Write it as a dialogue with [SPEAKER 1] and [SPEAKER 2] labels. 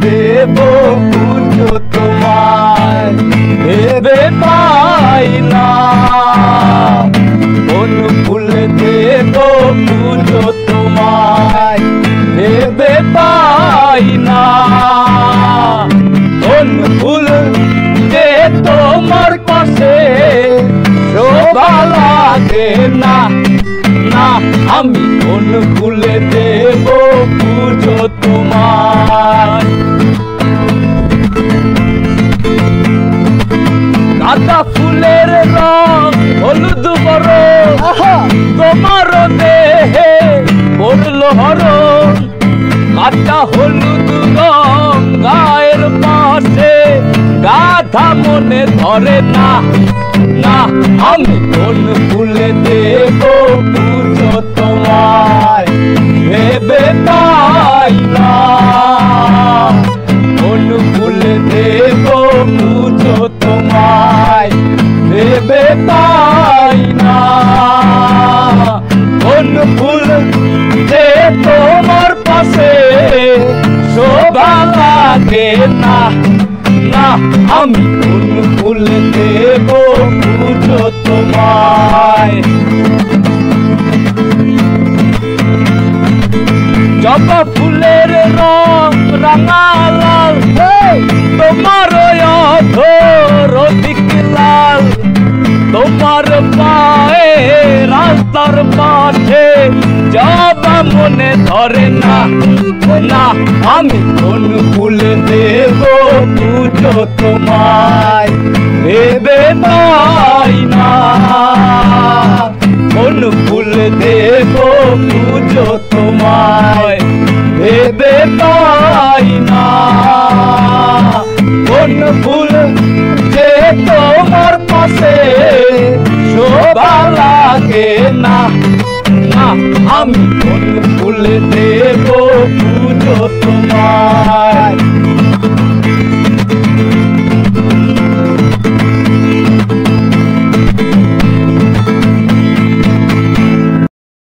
[SPEAKER 1] দেব পুজো তোমায় ভেবে পাই না, কোন ফুল দেব পুজো তোমায় ভেবে পাই না, কোন ফুল যে তোমার পাশে শোভা লাগে না, না আমি কোন ফুল দেব পুজো তোমায়। গাঁদা ফুলের রং হলুদ বরণ, তোমার দেহে পড়লো হরণ, কাঁচা হলুদ রং গায়ের পাশে গাধা মনে ধরে না, না আমি কোন ফুল দেব পুজো তোমায় ভেবে পাই না, কোন ফুল দেব পুজো তোমায় ভেবে পাই না, কোন ফুল যে তোমার পাশে শোভা লাগে না, না আমি কোন ফুল দেব পুজো তোমায়। জবা ফুলের রং রাঙা লাল, তোমার অধর অধিক লাল, তোমার পায়ে রাস্তার পাশে জবা মনে ধরে না, না আমি কোন ফুল দেব পুজো তোমায় ভেবে পাই না, কোন ফুল দেব পুজো তোমায় ভেবে পাই না, কোন ফুল যে তোমার পাশে শোভা লাগে না, না আমি কোন ফুল দেব পুজো তোমায়।